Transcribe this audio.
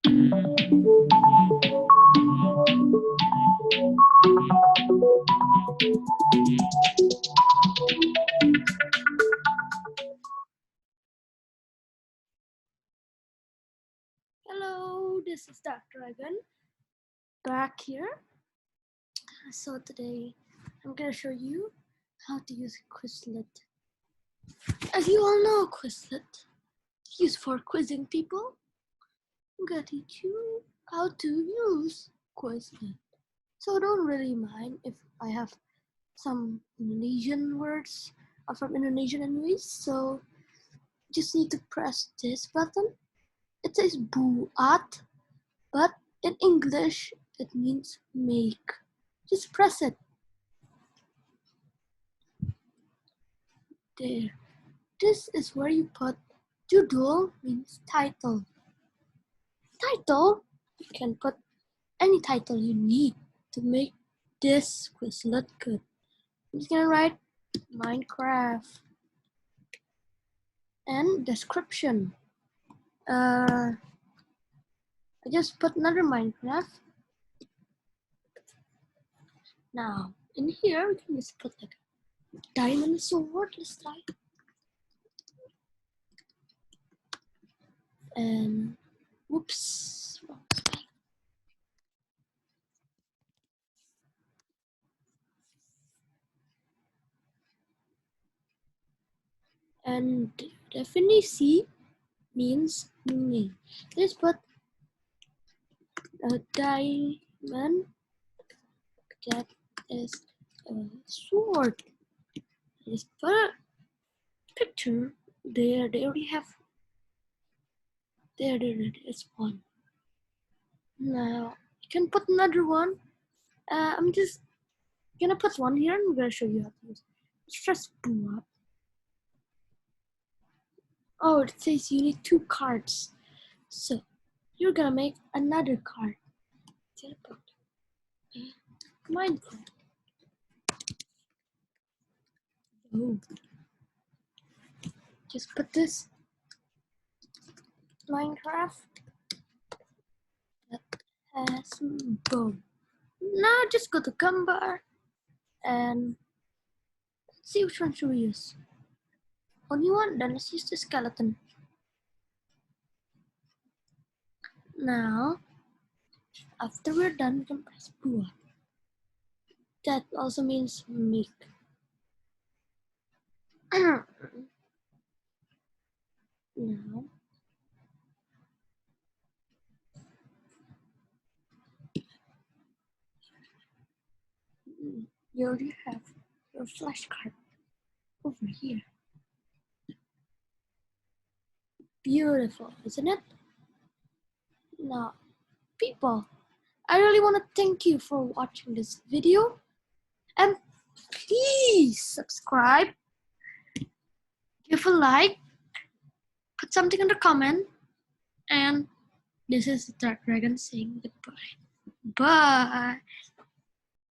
Hello, this is Dr. Dragon back here. So today I'm going to show you how to use Quizlet. As you all know, Quizlet is used for quizzing people. I'm going to teach you how to use Quizlet. So don't really mind if I have some Indonesian words or from Indonesian anyways. So just need to press this button. It says buat, but in English it means make. Just press it. There. This is where you put judul, means title. Title, you can put any title you need to make this Quizlet good. I'm just gonna write Minecraft and description. I just put another Minecraft. Now in here we can just put like a diamond sword. Let's try. And whoops, wrong spelling. And definisi means meaning. Let's put a diamond that is a sword. Let's put a picture there. They already have. There it is one. Now you can put another one. I'm just gonna put one here and I'm gonna show you how to use it. Let's just boom up. Oh, it says you need 2 cards. So you're gonna make another card. Gonna put Minecraft. Oh. Just put this Minecraft that has boom. Now just go to Gumbar and see which one should we use. Only one, then let's use the skeleton. Now, after we're done, we can press buat. That also means make. Now, you already have your flashcard over here. Beautiful, isn't it? Now, people, I really want to thank you for watching this video. And please subscribe, give a like, put something in the comment, and this is the Dark Dragon saying goodbye. Bye.